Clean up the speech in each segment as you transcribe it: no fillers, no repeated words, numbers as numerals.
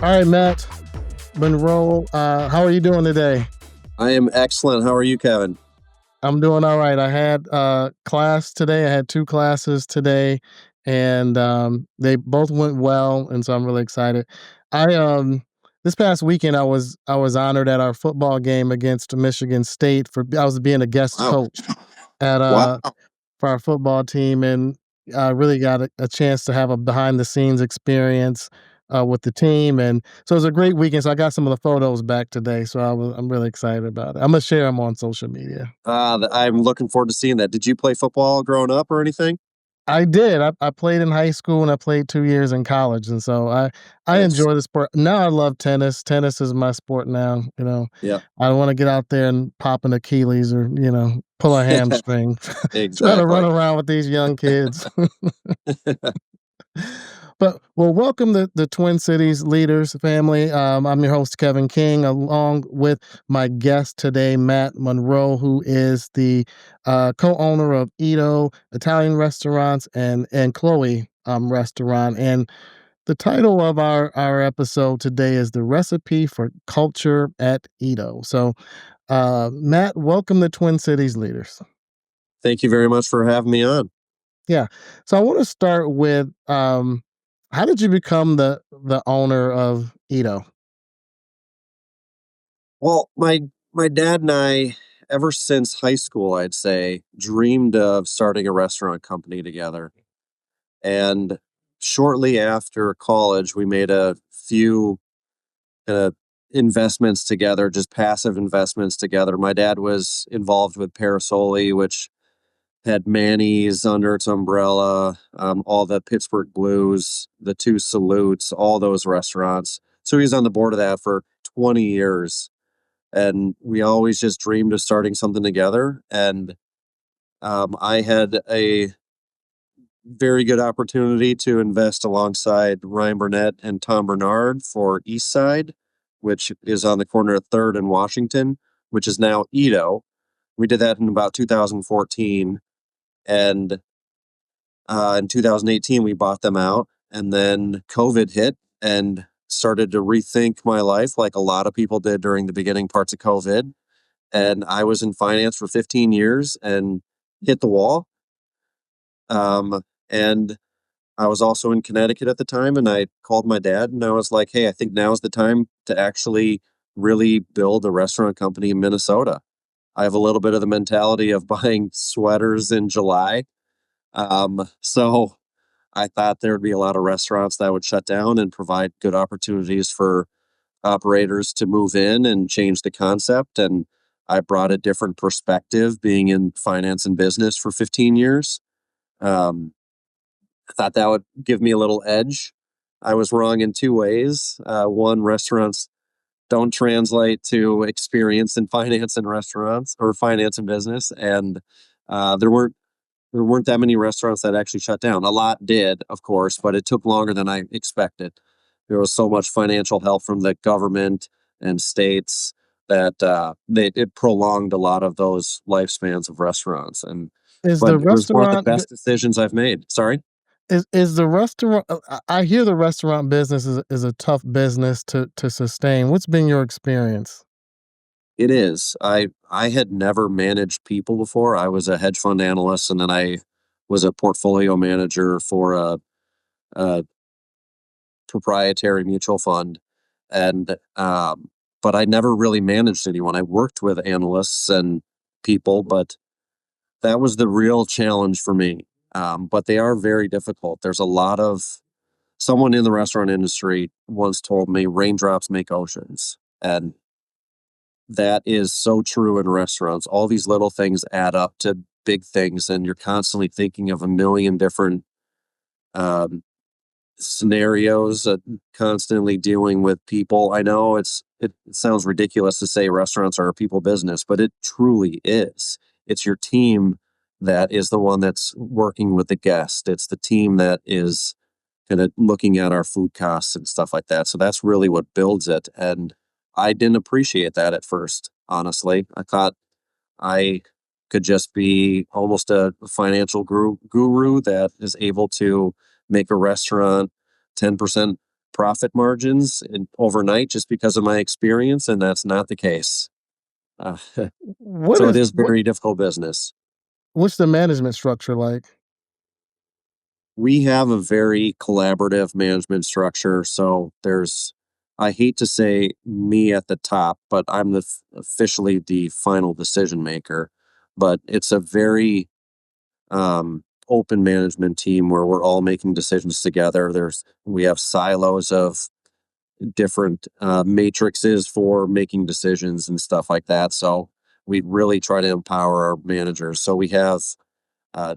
All right, Matt Monroe, how are you doing today? I am excellent. How are you, Kevin? I'm doing all right. I had class today. I had two classes today, and they both went well, and so I'm really excited. I This past weekend I was honored at our football game against Michigan State for I was being a guest Wow. coach at Wow. for our football team, and I really got a chance to have a behind the scenes experience with the team, and so it was a great weekend. So I got some of the photos back today, so I'm really excited about it. I'm gonna share them on social media. I'm looking forward to seeing that. Did you play football growing up or anything? I did. I played in high school and I played 2 years in college, and so I Nice. enjoy the sport. Now I love tennis. Tennis is my sport now. Yeah. I want to get out there and pop an Achilles or pull a hamstring. Trying to run Exactly. around with these young kids. But well, welcome the Twin Cities Leaders family. I'm your host Kevin King, along with my guest today, Matt Monroe, who is the co-owner of EaTo Italian Restaurants and Chloe Restaurant. And the title of our episode today is "The Recipe for Culture at EaTo." So, Matt, welcome to Twin Cities Leaders. Thank you very much for having me on. Yeah. So I want to start with how did you become the owner of Edo? Well, my dad and I, ever since high school, I'd say, dreamed of starting a restaurant company together. And shortly after college, we made a few uh, investments together, just passive investments together. My dad was involved with Parasoli, which had Manny's under its umbrella, all the Pittsburgh Blues, the two Salutes, all those restaurants. So he was on the board of that for 20 years. And we always just dreamed of starting something together. And I had a very good opportunity to invest alongside Ryan Burnett and Tom Bernard for East Side, which is on the corner of 3rd and Washington, which is now Edo. We did that in about 2014. And in 2018, we bought them out, and then COVID hit and started to rethink my life like a lot of people did during the beginning parts of COVID. And I was in finance for 15 years and hit the wall. And I was also in Connecticut at the time, and I called my dad and I was like, hey, I think now's the time to actually really build a restaurant company in Minnesota. I have a little bit of the mentality of buying sweaters in July. So I thought there would be a lot of restaurants that would shut down and provide good opportunities for operators to move in and change the concept. And I brought a different perspective being in finance and business for 15 years. Um, I thought that would give me a little edge. I was wrong in two ways. One, restaurants don't translate to experience in finance and restaurants or finance and business. And there weren't that many restaurants that actually shut down. A lot did, of course, but it took longer than I expected. There was so much financial help from the government and states that it prolonged a lot of those lifespans of restaurants. And Is but the it was one of the restaurant bu- best decisions I've made. Sorry. is the restaurant? I hear the restaurant business is a tough business to sustain. What's been your experience? It is. I had never managed people before. I was a hedge fund analyst, and then I was a portfolio manager for a proprietary mutual fund, and but I never really managed anyone. I worked with analysts and people, but that was the real challenge for me. But they are very difficult. There's a lot of someone in the restaurant industry once told me raindrops make oceans, and that is so true in restaurants. All these little things add up to big things, and you're constantly thinking of a million different um, scenarios, constantly dealing with people. I know it sounds ridiculous to say restaurants are a people business, but it truly is. It's your team that is the one that's working with the guest. It's the team that is kind of looking at our food costs and stuff like that. So that's really what builds it. And I didn't appreciate that at first, honestly. I thought I could just be almost a financial guru that is able to make a restaurant 10% profit margins overnight just because of my experience, and that's not the case. Uh, What so it is is very difficult business. what's the management structure like? We have a very collaborative management structure. So I hate to say me at the top, but I'm officially the final decision maker. But it's a very open management team where we're all making decisions together. We have silos of different matrices for making decisions and stuff like that. So we really try to empower our managers. So we have uh,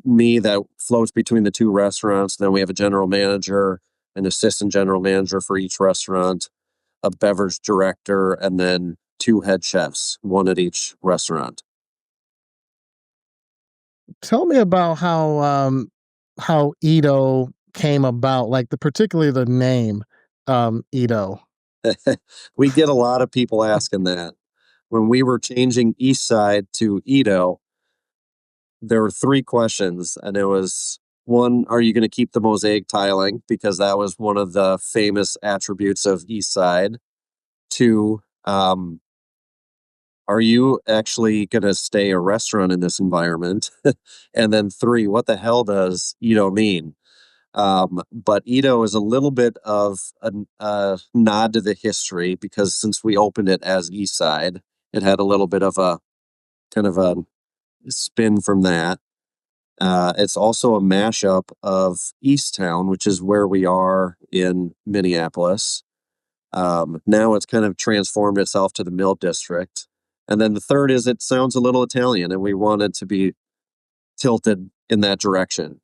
me that floats between the two restaurants. Then we have a general manager, an assistant general manager for each restaurant, a beverage director, and then two head chefs, one at each restaurant. Tell me about how EaTo came about, like, particularly the name, EaTo. We get a lot of people asking that. When we were changing East Side to Edo, there were three questions, and it was one, are you going to keep the mosaic tiling? Because that was one of the famous attributes of East Side. Two, are you actually going to stay a restaurant in this environment? And then three, what the hell does Edo mean? But Edo is a little bit of a nod to the history because since we opened it as East Side, it had a little bit of a kind of a spin from that. It's also a mashup of Easttown, which is where we are in Minneapolis. Now it's kind of transformed itself to the Mill District. And then the third is it sounds a little Italian, and we wanted to be tilted in that direction.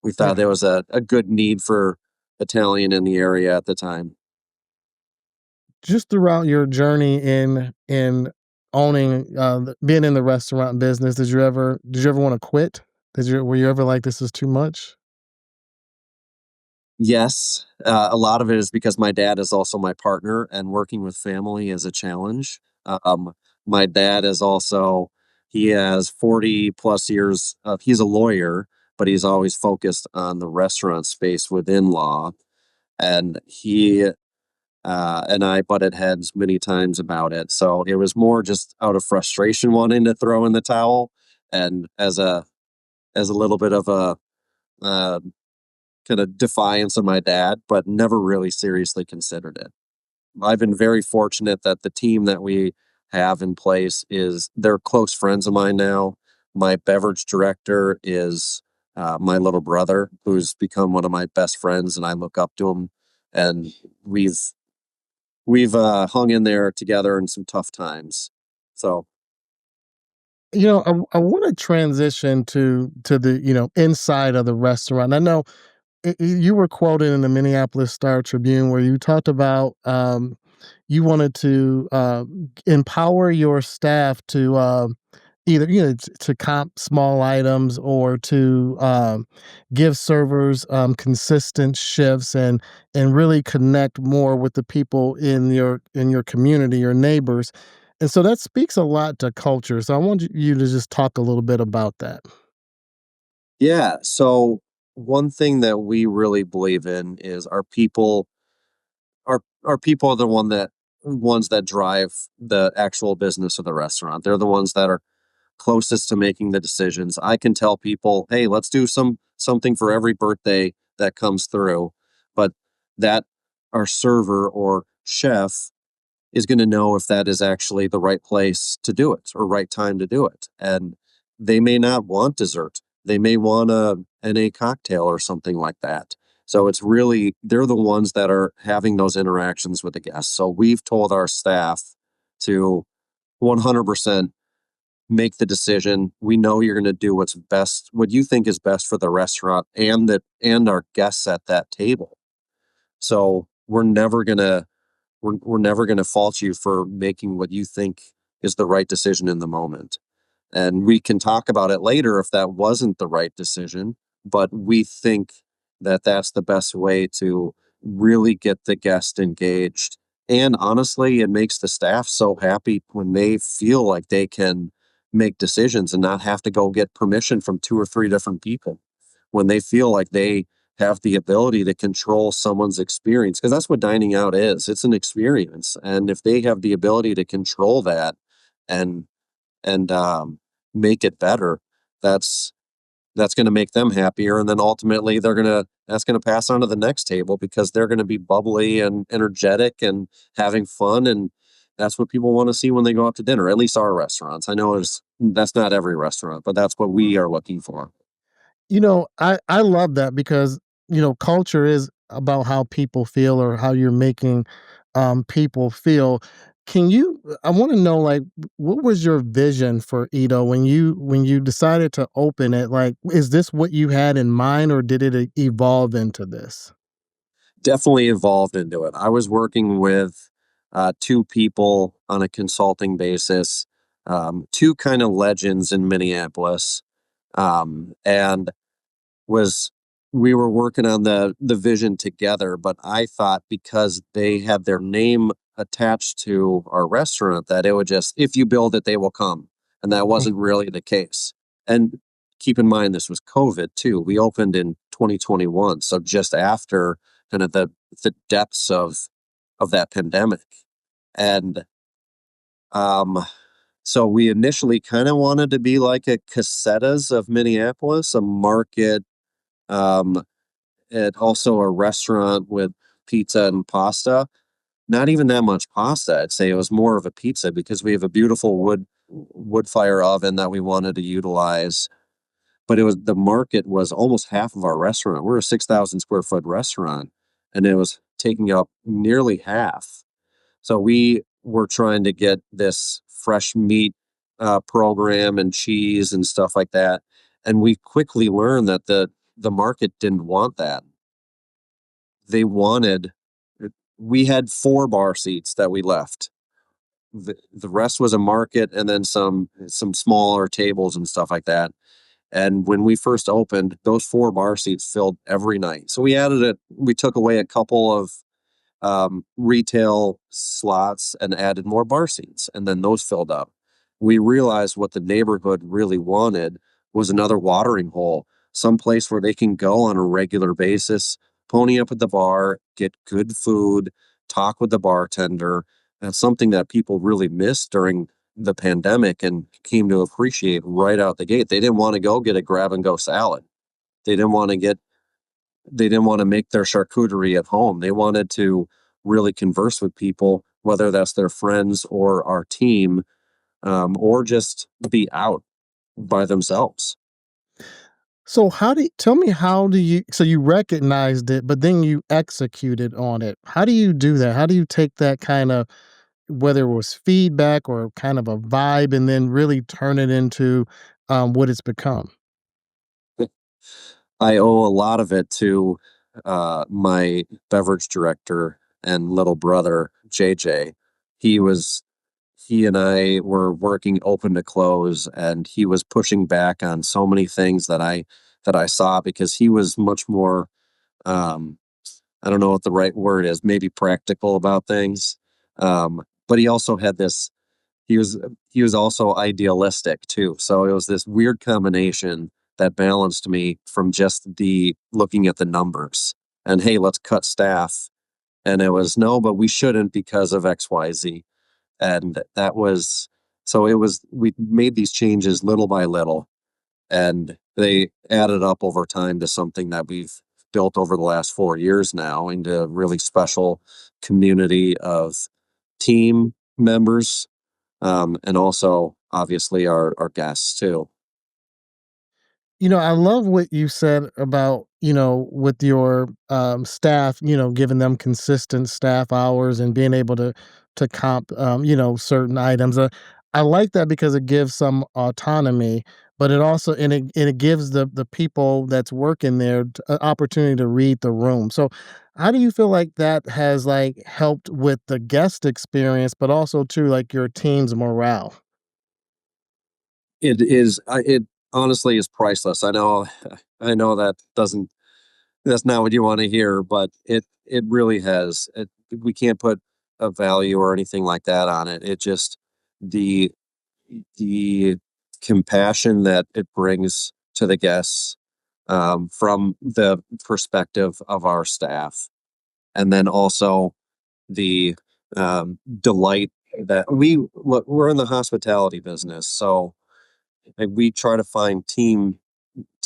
We thought Yeah. there was a good need for Italian in the area at the time. Just throughout your journey in owning, being in the restaurant business, did you ever wanna quit? Were you ever like, "This is too much"? Yes, a lot of it is because my dad is also my partner, and working with family is a challenge. My dad is also he has 40 plus years of he's a lawyer, but he's always focused on the restaurant space within law. And he and I butted heads many times about it. So it was more just out of frustration wanting to throw in the towel and as a little bit of a uh, kind of defiance of my dad, but never really seriously considered it. I've been very fortunate that the team that we have in place is they're close friends of mine now. My beverage director is my little brother, who's become one of my best friends, and I look up to him. And we've we've hung in there together in some tough times. So I wanna transition to the, inside of the restaurant. I know you were quoted in the Minneapolis Star Tribune where you talked about you wanted to empower your staff to either to comp small items or to give servers consistent shifts and really connect more with the people in your community, your neighbors. And so that speaks a lot to culture. So I want you to just talk a little bit about that. yeah, so one thing that we really believe in is our people are the ones that drive the actual business of the restaurant. They're the ones that are closest to making the decisions. I can tell people, "Hey, let's do something for every birthday that comes through," but that our server or chef is going to know if that is actually the right place to do it or right time to do it. And they may not want dessert. They may want a NA cocktail or something like that. So it's really they're the ones that are having those interactions with the guests. So we've told our staff to 100% make the decision. We know you're going to do what's best, what you think is best for the restaurant and our guests at that table. So we're never going to fault you for making what you think is the right decision in the moment. And we can talk about it later if that wasn't the right decision, but we think that that's the best way to really get the guest engaged. And honestly, it makes the staff so happy when they feel like they can make decisions and not have to go get permission from two or three different people. When they feel like they have the ability to control someone's experience, because that's what dining out is. It's an experience, and if they have the ability to control that and and make it better, that's that's going to make them happier, and then ultimately that's going to pass on to the next table because they're going to be bubbly and energetic and having fun, and that's what people want to see when they go out to dinner. At least our restaurants. I know that's not every restaurant, but that's what we are looking for. I love that because, culture is about how people feel or how you're making, people feel. I wanna know, like, what was your vision for Edo when you decided to open it? Like, is this what you had in mind, or did it evolve into this? Definitely evolved into it. I was working with two people on a consulting basis, two kind of legends in Minneapolis, and was we were working on the vision together, but I thought because they had their name attached to our restaurant that it would just, if you build it, they will come. And that wasn't really the case. And keep in mind this was COVID too. We opened in 2021, so just after kind of the depths of that pandemic. And um so we initially kind of wanted to be like a Casetas of Minneapolis, a market, um, and also a restaurant with pizza and pasta. Not even that much pasta, I'd say it was more of a pizza because we have a beautiful wood fire oven that we wanted to utilize. But it was the market was almost half of our restaurant. We're a 6,000 square foot restaurant, and it was taking up nearly half. So we were trying to get this fresh meat program and cheese and stuff like that. And we quickly learned that the market didn't want that. They wanted we had 4 bar seats that we left. The rest was a market and then some smaller tables and stuff like that. And when we first opened, those 4 bar seats filled every night. So we took away a couple of retail slots and added more bar seats, and then those filled up. We realized what the neighborhood really wanted was another watering hole, some place where they can go on a regular basis, pony up at the bar, get good food, talk with the bartender. That's something that people really missed during the pandemic and came to appreciate right out the gate. They didn't want to go get a grab and go salad. They didn't want to get they didn't want to make their charcuterie at home. They wanted to really converse with people, whether that's their friends or our team, or just be out by themselves. So tell me, how do you so you recognized it, but then you executed on it. How do you do that? How do you take that kind of, whether it was feedback or kind of a vibe, and then really turn it into, what it's become? I owe a lot of it to my beverage director and little brother, JJ. He was he and I were working open to close, and he was pushing back on so many things that I saw because he was much more, um, I don't know what the right word is, maybe practical about things. But he also had this he was he was also idealistic too. So it was this weird combination that balanced me from just the looking at the numbers and hey, let's cut staff. And it was no, but we shouldn't because of XYZ. And that was so it was we made these changes little by little, and they added up over time to something that we've built over the last 4 years now into a really special community of team members, and also obviously our guests too. I love what you said about, with your, staff, giving them consistent staff hours and being able to comp, certain items. I like that because it gives some autonomy, but it gives the people that's working there an opportunity to read the room. So, how do you feel like that has, like, helped with the guest experience, but also too, like, your team's morale? It honestly is priceless. I know I know that's not what you want to hear, but it really has. We can't put a value or anything like that on it. It just the the compassion that it brings to the guests, from the perspective of our staff. And then also the delight that we're in the hospitality business. So we try to find team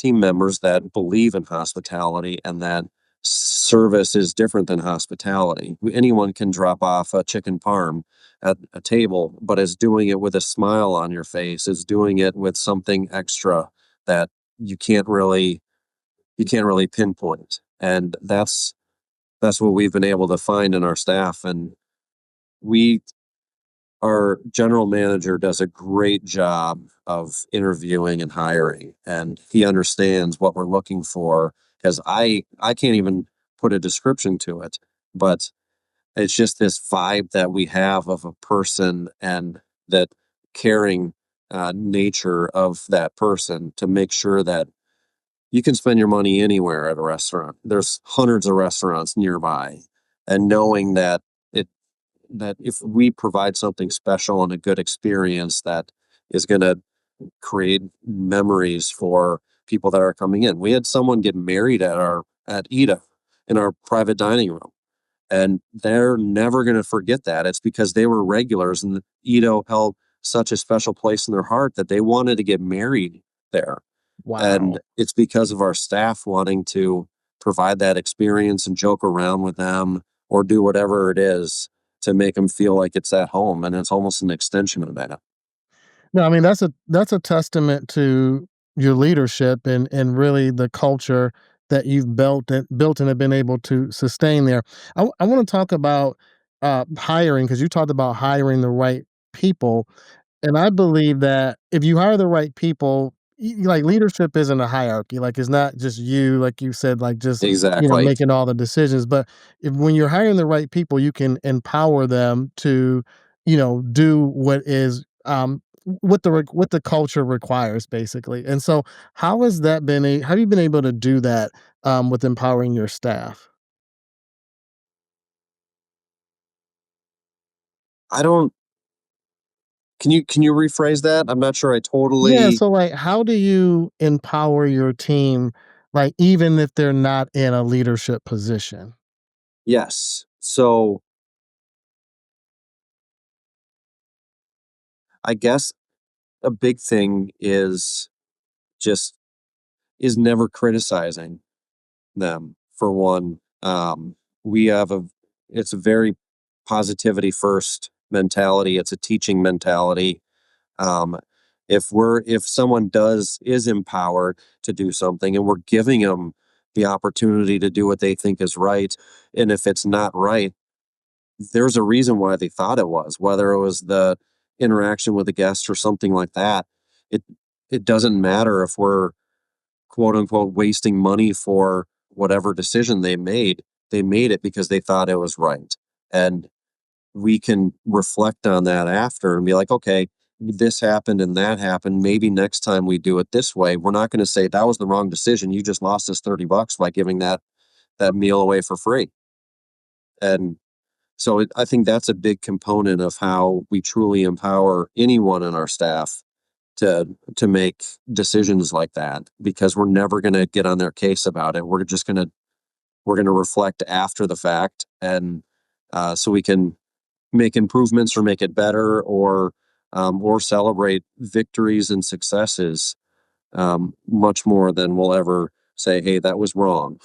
members that believe in hospitality and that service is different than hospitality. Anyone can drop off a chicken parm at a table, but is doing it with a smile on your face, is doing it with something extra that you can't really you can't really pinpoint. And that's what we've been able to find in our staff. And we our general manager does a great job of interviewing and hiring, and he understands what we're looking for because I can't even put a description to it, but it's just this vibe that we have of a person and that caring nature of that person to make sure that you can spend your money anywhere at a restaurant. There's hundreds of restaurants nearby, and knowing it that if we provide something special and a good experience that is going to create memories for people that are coming in. We had someone get married at EaTo in our private dining room, and they're never going to forget that. It's because they were regulars, and EaTo held such a special place in their heart that they wanted to get married there. And Wow. it's because of our staff wanting to provide that experience and joke around with them or do whatever it is to make them feel like it's at home, and it's almost an extension of that. No, I mean, that's a testament to your leadership and really the culture that you've built and have been able to sustain there. I wanna talk about, hiring because you talked about hiring the right people. And I believe that if you hire the right people, like leadership isn't a hierarchy. Like it's not just you, like you said, like just Exactly. making all the decisions. But if when you're hiring the right people, you can empower them to, do what is what the culture requires, basically. And so, how has that been? How have you been able to do that with empowering your staff? I don't can you rephrase that? I'm not sure I Yeah, totally. so, like, how do you empower your team, like, even if they're not in a leadership position? Yes. So, I guess a big thing just is never criticizing them, for one. We have a it's a very positivity first mentality, it's a teaching mentality. Um, if someone is empowered to do something and we're giving them the opportunity to do what they think is right, and if it's not right, there's a reason why they thought it was, whether it was the interaction with the guest or something like that. It it doesn't matter if we're quote unquote wasting money for whatever decision they made. They made it because they thought it was right. And we can reflect on that after and be like, okay, this happened and that happened. Maybe next time we do it this way. We're not going to say that was the wrong decision. You just lost us $30 by giving that meal away for free. And so I think that's a big component of how we truly empower anyone in our staff to make decisions like that because we're never going to get on their case about it. We're going to reflect after the fact, and so we can make improvements or make it better, or celebrate victories and successes much more than we'll ever say, "Hey, that was wrong."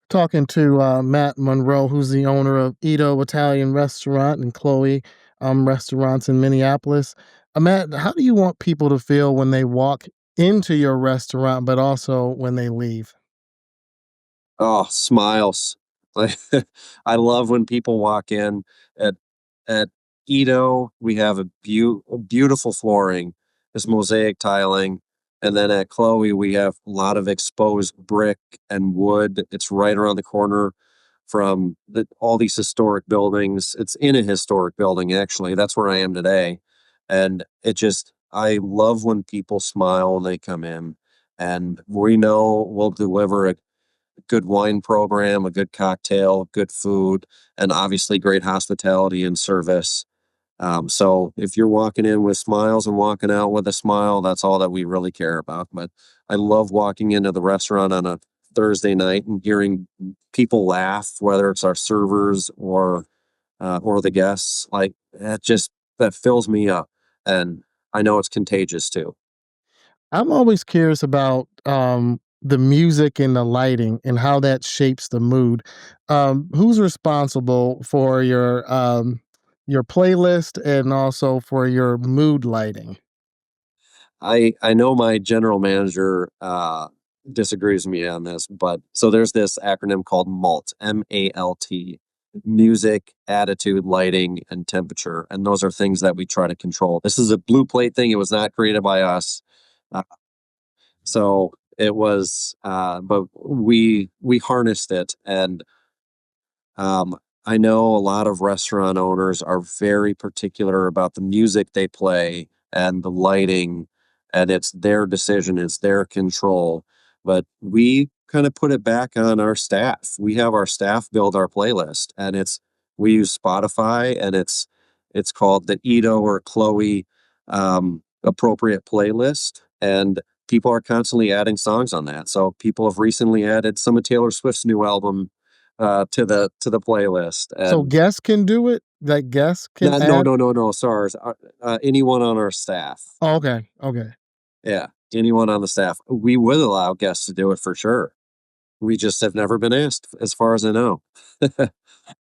Talking to, Matt Monroe, who's the owner of EaTo Italian Restaurant and Chloe, restaurants in Minneapolis. Matt, how do you want people to feel when they walk into your restaurant, but also when they leave? Oh, smiles. Like, I love when people walk in at at Edo, we have a beautiful flooring, this mosaic tiling, and then at Chloe, we have a lot of exposed brick and wood. It's right around the corner from all these historic buildings. It's in a historic building, actually. That's where I am today, and I love when people smile when they come in, and we know we'll deliver a good wine program, a good cocktail, good food, and obviously great hospitality and service. So if you're walking in with smiles and walking out with a smile, that's all that we really care about. But I love walking into the restaurant on a Thursday night and hearing people laugh, whether it's our servers or the guests. Like that fills me up, and I know it's contagious too. I'm always curious about the music and the lighting and how that shapes the mood. Who's responsible for your playlist and also for your mood lighting? I know my general manager disagrees with me on this, but so there's this acronym called MALT, MALT, music, attitude, lighting, and temperature, and those are things that we try to control. This is a blue plate thing. It was not created by us. Uh, so it was, but we harnessed it, and um, I know a lot of restaurant owners are very particular about the music they play and the lighting, and it's their decision, it's their control. But we kind of put it back on our staff. We have our staff build our playlist, and we use Spotify, and it's called the Edo or Chloe appropriate playlist, and people are constantly adding songs on that. So people have recently added some of Taylor Swift's new album to the playlist, So and guests can do it? Like guests can no, add? no, no, no, sorry, anyone on our staff. Oh, okay, okay. Yeah, anyone on the staff. We would allow guests to do it for sure. We just have never been asked, as far as I know.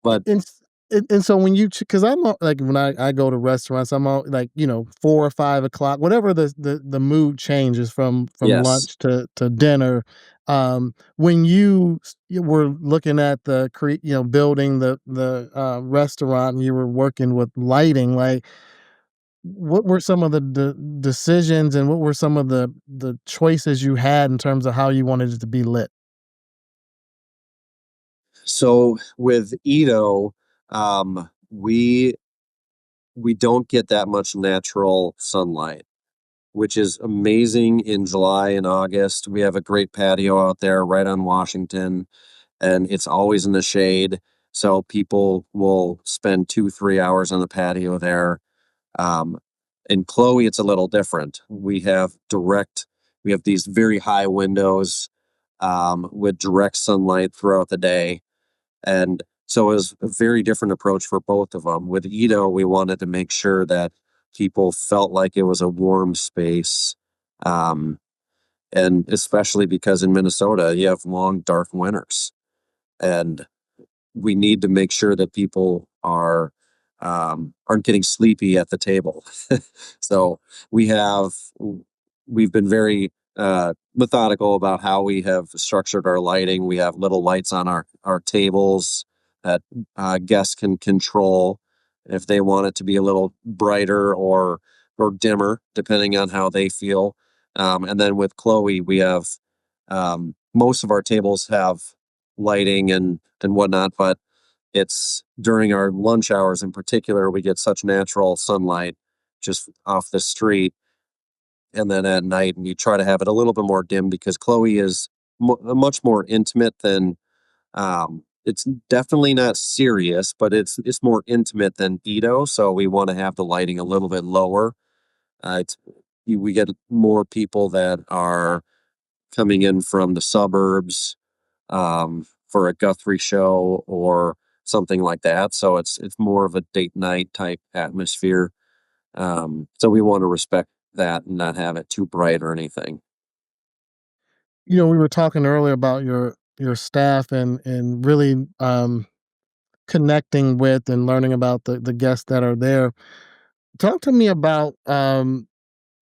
But And s and so when you because I'm like, when I go to restaurants, I'm all like, 4 or 5 o'clock, whatever the mood changes from yes. lunch to dinner. When you were looking at building the restaurant and you were working with lighting, like, what were some of the decisions and what were some of the choices you had in terms of how you wanted it to be lit? So with Edo, we don't get that much natural sunlight, which is amazing in July and August. We have a great patio out there right on Washington, and it's always in the shade. So people will spend 2, 3 hours on the patio there. Um, in Chloe, it's a little different. We have these very high windows with direct sunlight throughout the day. And so it was a very different approach for both of them. With Ito, we wanted to make sure that people felt like it was a warm space. Um, and especially because in Minnesota, you have long, dark winters. And we need to make sure that people aren't getting sleepy at the table. So we have we've been very methodical about how we have structured our lighting. We have little lights on our tables that guests can control if they want it to be a little brighter or dimmer, depending on how they feel. And then with Chloe, we have most of our tables have lighting and whatnot, but it's during our lunch hours in particular, we get such natural sunlight just off the street. And then at night, we try to have it a little bit more dim because Chloe is much more intimate than it's definitely not serious, but it's more intimate than Edo. So we want to have the lighting a little bit lower. We get more people that are coming in from the suburbs for a Guthrie show or something like that. So it's more of a date night type atmosphere. So we want to respect that and not have it too bright or anything. We were talking earlier about your staff and really, connecting with and learning about the guests that are there. Talk to me about,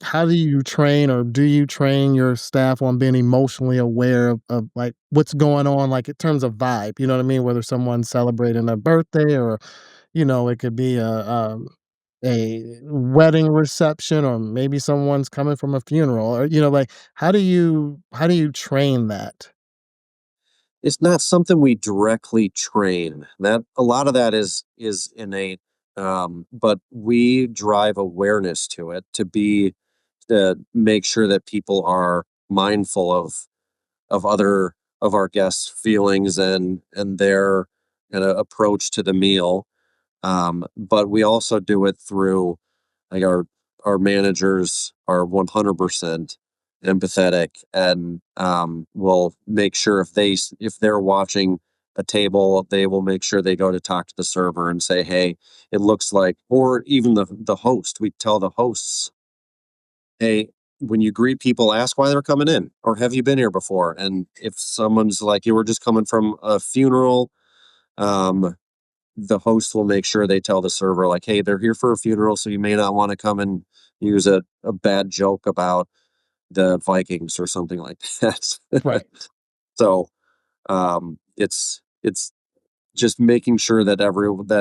how do you train or do you train your staff on being emotionally aware of, like, what's going on, like, in terms of vibe, you know what I mean? Whether someone's celebrating a birthday or, it could be a wedding reception or maybe someone's coming from a funeral or, like, how do you train that? It's not something we directly train. That a lot of that is innate, but we drive awareness to it to make sure that people are mindful of other of our guests' feelings and their kind of approach to the meal. But we also do it through like our managers are 100% empathetic and will make sure if they're watching a table, they will make sure they go to talk to the server and say, "Hey, it looks like," or even the host. We tell the hosts, "Hey, when you greet people, ask why they're coming in, or have you been here before?" And if someone's like, "You were just coming from a funeral," um, the host will make sure they tell the server, like, "Hey, they're here for a funeral, so you may not want to come and use a bad joke about the Vikings or something like that." Right. So it's just making sure that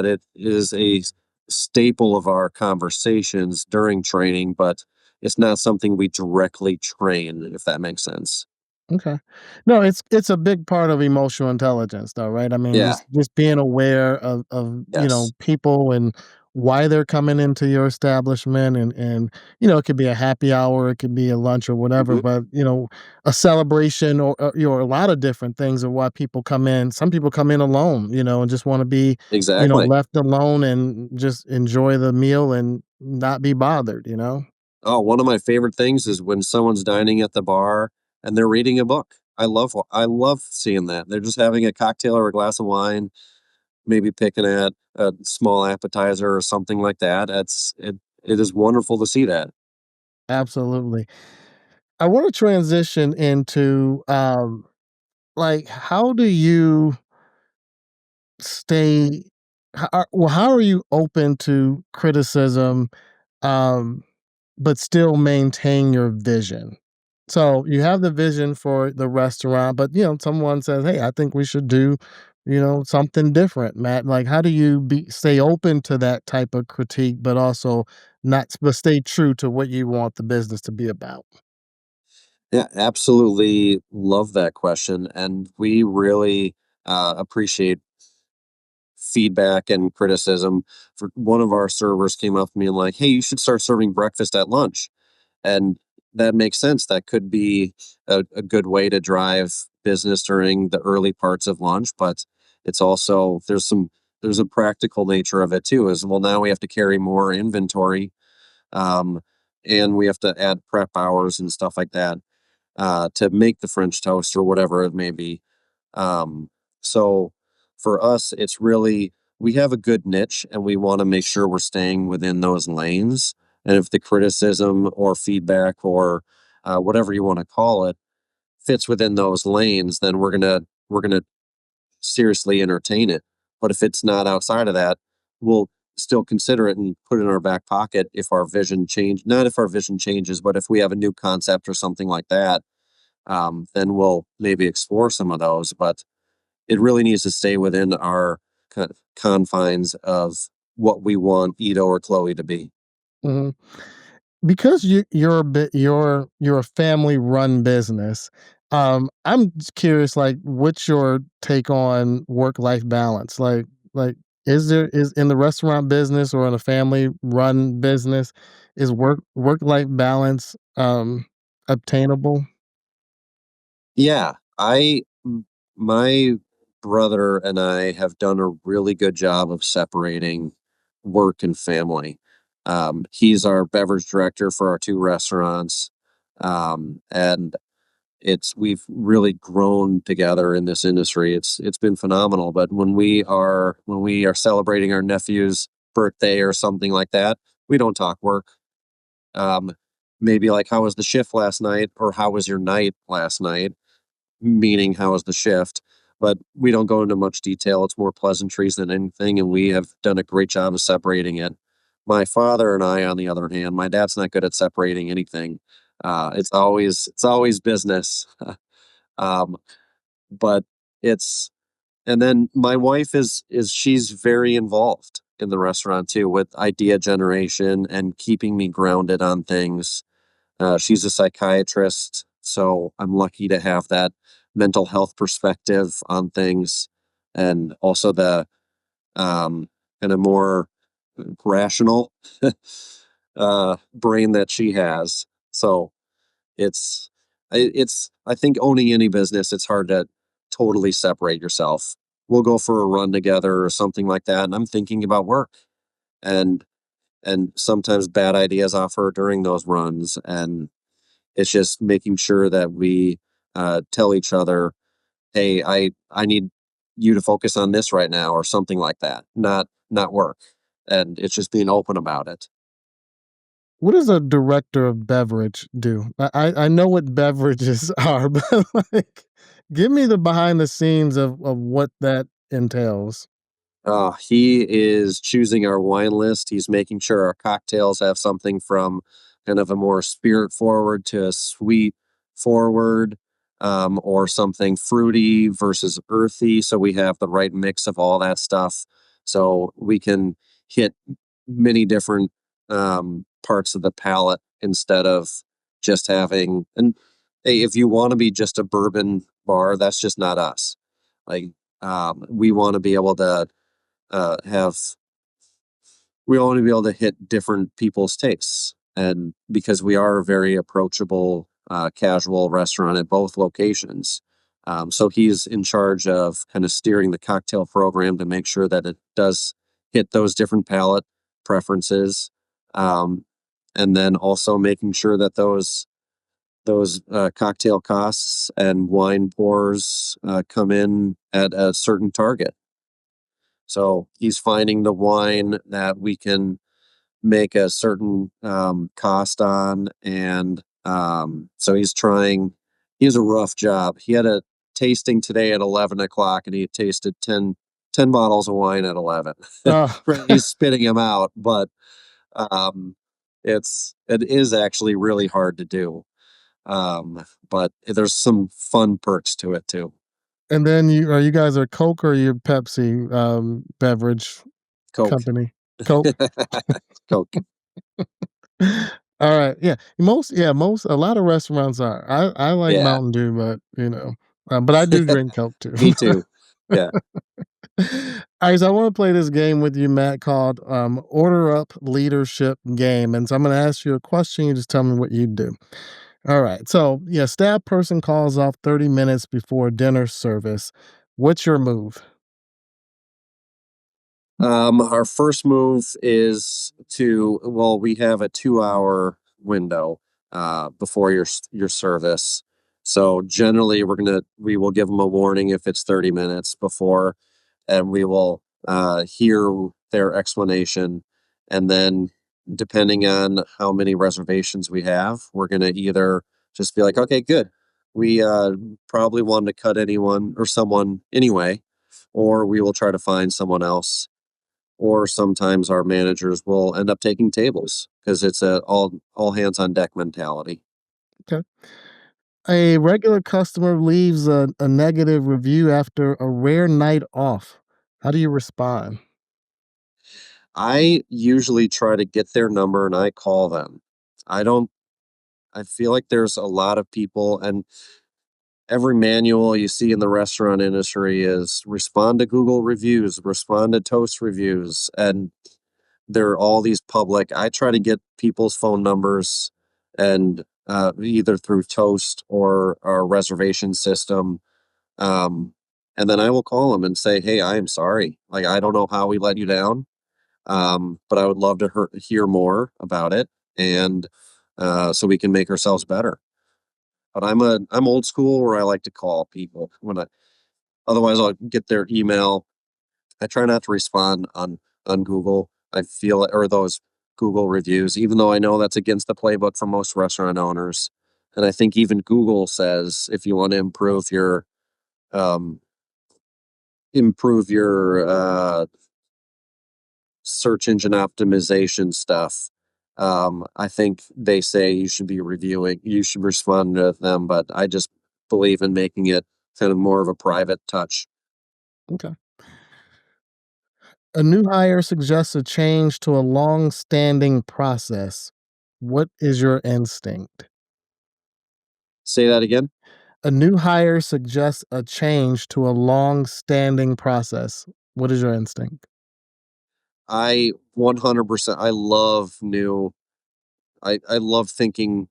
it is a staple of our conversations during training, but it's not something we directly train, if that makes sense. Okay. No, it's a big part of emotional intelligence though, right? I mean, Yeah. just being aware of, Yes. people and why they're coming into your establishment and it could be a happy hour, it could be a lunch or whatever, Mhm. but a celebration or a lot of different things of why people come in. Some people come in alone, and just want to be, Exactly. left alone and just enjoy the meal and not be bothered. Oh, one of my favorite things is when someone's dining at the bar and they're reading a book. I love seeing that. They're just having a cocktail or a glass of wine, maybe picking at a small appetizer or something like that. It is wonderful to see that. Absolutely. I want to transition into like how do you stay how are you open to criticism um but still maintain your vision? So you have the vision for the restaurant, but someone says, "Hey, I think we should do, something different, Matt." Like how do you stay open to that type of critique but also not but stay true to what you want the business to be about? Yeah, absolutely love that question. And we really appreciate feedback and criticism. For one of our servers came up to me and like, "Hey, you should start serving breakfast at lunch." And that makes sense. That could be a good way to drive business during the early parts of lunch, but it's also there's a practical nature of it too. As well, now we have to carry more inventory, um, and we have to add prep hours and stuff like that to make the French toast or whatever it may be. Um, so for us, it's really we have a good niche and we want to make sure we're staying within those lanes. And if the criticism or feedback or whatever you want to call it fits within those lanes, then we're gonna seriously entertain it. But if it's not outside of that, we'll still consider it and put it in our back pocket if our vision change. Not if our vision changes, but if we have a new concept or something like that, then we'll maybe explore some of those. But it really needs to stay within our confines of what we want Ito or Chloe to be. Mhm. Because you're a bit you're a family run business. I'm just curious, like, what's your take on work life balance? Like, is in the restaurant business or in a family run business, is work life balance obtainable? Yeah, my brother and I have done a really good job of separating work and family. He's our beverage director for our two restaurants, and it's we've really grown together in this industry. It's been phenomenal. But when we are celebrating our nephew's birthday or something like that, we don't talk work. Um, Maybe like how was the shift last night or how was your night last night, meaning how was the shift. But we don't go into much detail. It's more pleasantries than anything, and we have done a great job of separating it. My father and I, on the other hand, my dad's not good at separating anything. It's always business. um, but it's and then my wife is she's very involved in the restaurant too with idea generation and keeping me grounded on things. She's a psychiatrist, so I'm lucky to have that mental health perspective on things, and also the kind of more rational brain that she has. So it's I think owning any business, it's hard to totally separate yourself. we'll go for a run together or something like that, and I'm thinking about work, and sometimes bad ideas offer during those runs, and it's just making sure that we tell each other, "Hey, I need you to focus on this right now," or something like that, not work, and it's just being open about it. What does a director of beverage do? I know what beverages are, but, like, give me the behind the scenes of what that entails. He is choosing our wine list. He's making sure our cocktails have something from kind of a more spirit forward to a sweet forward, or something fruity versus earthy. So we have the right mix of all that stuff. So we can hit many different parts of the palate instead of just having, and hey, if you want to be just a bourbon bar, that's just not us. Like, we want to be able to have we want to be able to hit different people's tastes, and because we are a very approachable casual restaurant at both locations, so he's in charge of kind of steering the cocktail program to make sure that it does hit those different palate preferences, um, and then also making sure that those cocktail costs and wine pours come in at a certain target. So he's finding the wine that we can make a certain cost on, and so he's trying. He has a rough job. He had a tasting today at 11 o'clock, and he had tasted ten bottles of wine at 11. Oh, He's spitting them out, but um, it is actually really hard to do. But there's some fun perks to it too. and then you guys are Coke or you're Pepsi, beverage Coke, company? Coke? Coke, Alright, most a lot of restaurants are. I like yeah. Mountain Dew, but I do drink Coke too. Me too. Yeah. Alright, so I wanna play this game with you, Matt, called, Order Up Leadership Game, and so I'm gonna ask you a question, you just tell me what you do. Alright, so, yeah, staff person calls off 30 minutes before dinner service. What's your move? Our first move is well, we have a 2 hour window before your service. So generally, we will give them a warning if it's 30 minutes before, and we will hear their explanation, and then depending on how many reservations we have, we're gonna either just be like, okay, good, we probably wanted to cut anyone or someone anyway, or we will try to find someone else, or sometimes our managers will end up taking tables because it's a all hands on deck mentality. Okay. A regular customer leaves a negative review after a rare night off. How do you respond? I usually try to get their number and I call them. I don't I feel like there's a lot of people, and every manual you see in the restaurant industry is respond to Google reviews, respond to Toast reviews, and they're all these public. I try to get people's phone numbers, and either through Toast or our reservation system. Um, and then I will call them and say, "Hey, I am sorry. Like, I don't know how we let you down, but I would love to hear more about it, and so we can make ourselves better." But I'm old school where I like to call people when I otherwise I'll get their email. I try not to respond on Google. I feel or those Google reviews, even though I know that's against the playbook for most restaurant owners. And I think even Google says if you want to um, improve your search engine optimization stuff. I think they say you should respond to them, but I just believe in making it kind of more of a private touch. Okay. A new hire suggests a change to a long-standing process. What is your instinct? Say that again. A new hire suggests a change to a long-standing process. What is your instinct? I 100%. I love thinking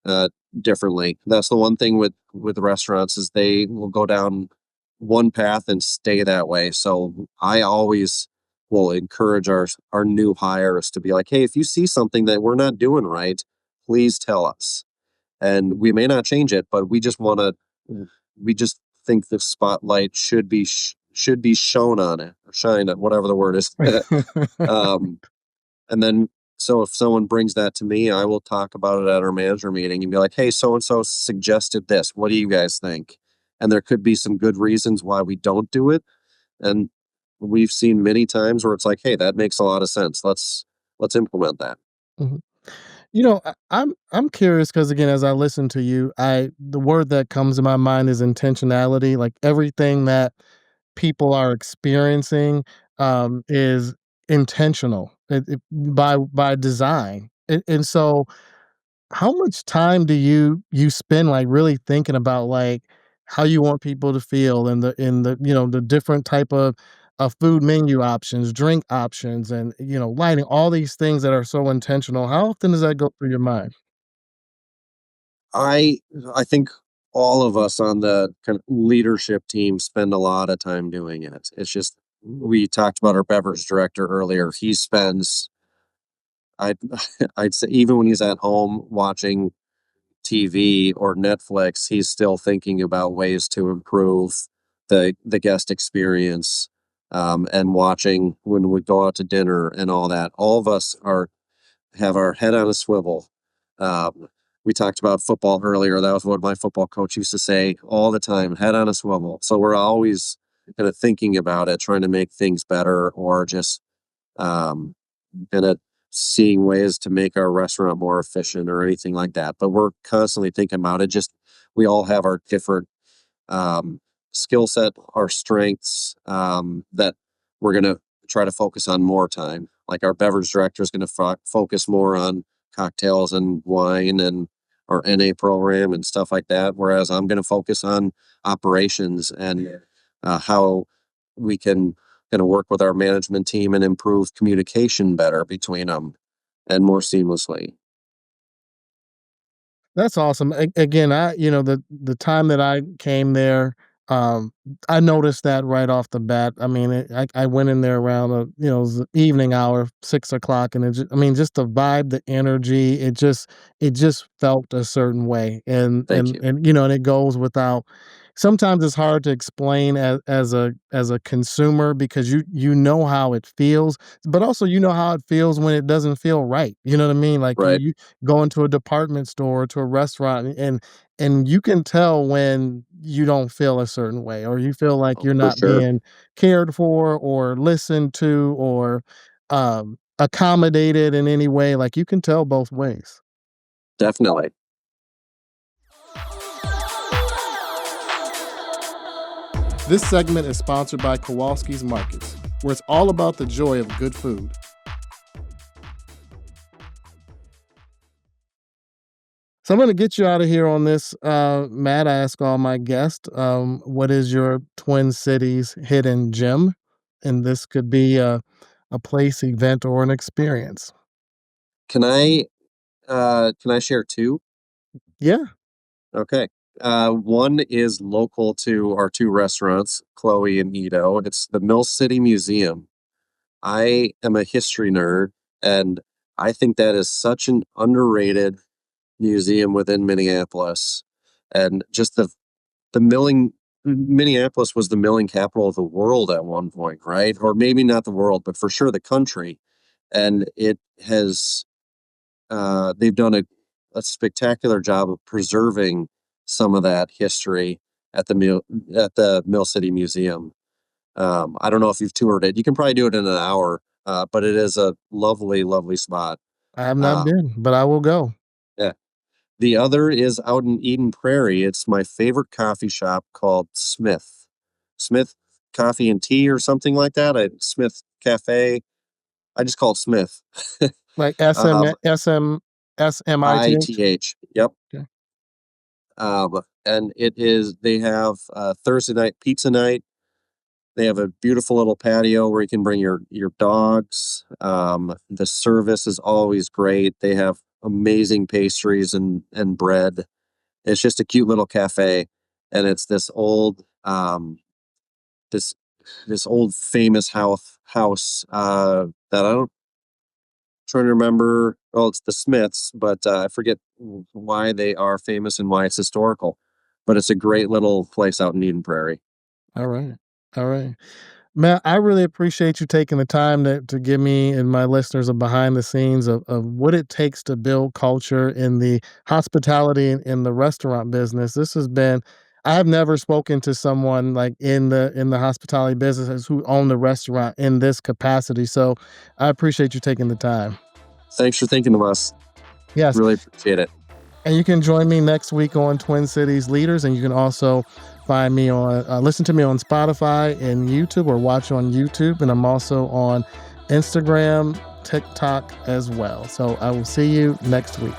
uh, differently. That's the one thing with restaurants is they will go down one path and stay that way. So I always will encourage our new hires to be like, hey, if you see something that we're not doing right, please tell us. And we may not change it, but we just think the spotlight should be shown on it or shine on whatever the word is. um, and then, so if someone brings that to me, I will talk about it at our manager meeting and be like, hey, so and so suggested this. What do you guys think? And there could be some good reasons why we don't do it. And we've seen many times where it's like, hey, that makes a lot of sense. Let's implement that. Mhm. I'm curious because again, as I listen to you, I the word that comes to my mind is intentionality. Like everything that people are experiencing is intentional by design. And so how much time do you spend, like, really thinking about, like, how you want people to feel and the different type of food menu options, drink options, and, lighting, all these things that are so intentional. How often does that go through your mind? I I think all of us on the kind of leadership team spend a lot of time doing it. It's just we talked about our beverage director earlier. He spends I'd I'd say even when he's at home watching TV or Netflix, he's still thinking about ways to improve the guest experience, and watching when we go out to dinner and all that. All of us are have our head on a swivel. We talked about football earlier. That was what my football coach used to say all the time, head on a swivel. So we're always kind of thinking about it, trying to make things better, or just um, kind of seeing ways to make our restaurant more efficient or anything like that. But we're constantly thinking about it. Just we all have our different um, skill set, our strengths, that we're going to try to focus on more time. Like our beverage director is going to focus more on cocktails and wine and our NA program and stuff like that. Whereas I'm going to focus on operations and how we can kind of work with our management team and improve communication better between them and more seamlessly. That's awesome. Again, the time that I came there, um, I noticed that right off the bat. I mean, I went in there around it was the evening hour, 6 o'clock, and I mean, just the vibe, the energy, it just felt a certain way, and Thank you. and it goes without. Sometimes it's hard to explain as a consumer because you know how it feels, but also you know how it feels when it doesn't feel right. You know what I mean? Like Right. you go into a department store, to a restaurant, and you can tell when you don't feel a certain way or you feel like Oh, you're for not sure. being cared for or listened to or accommodated in any way. Like you can tell both ways. Definitely. This segment is sponsored by Kowalski's Markets, where it's all about the joy of good food. So I'm going to get you out of here on this, Matt. I ask all my guests, what is your Twin Cities hidden gem? And this could be a place, event, or an experience. Can I share two? Yeah, Okay. One is local to our two restaurants, Chloe and EaTo. It's the Mill City Museum. I am a history nerd, and I think that is such an underrated museum within Minneapolis. And just the milling Minneapolis was the milling capital of the world at one point, right? Or maybe not the world, but for sure the country. And it has they've done a spectacular job of preserving some of that history at the Mill City Museum. I don't know if you've toured it. You can probably do it in an hour, but it is a lovely, lovely spot. I have not Uh, been, but I will go. yeah. The other is out in Eden Prairie. It's my favorite coffee shop called Smith. Smith Coffee and Tea or something like that. Smith Cafe. I just call it Smith. Like SM, um, SMITH. ITH. Yep. Okay. And they have Thursday night pizza night. They have a beautiful little patio where you can bring your dogs. The service is always great. They have amazing pastries and bread. It's just a cute little cafe, and it's this old this old famous house that I don't trying to remember. Well, it's the Smiths, but I forget why they are famous and why it's historical. But it's a great little place out in Eden Prairie. All right. All right. Matt, I really appreciate you taking the time to give me and my listeners a behind the scenes of what it takes to build culture in the hospitality and in the restaurant business. This has been I have never spoken to someone like in the hospitality business who own the restaurant in this capacity. So I appreciate you taking the time. Thanks for thinking of us. Yes. Really appreciate it. And you can join me next week on Twin Cities Leaders. And you can also find me on, listen to me on Spotify and YouTube or watch on YouTube. And I'm also on Instagram, TikTok as well. So I will see you next week.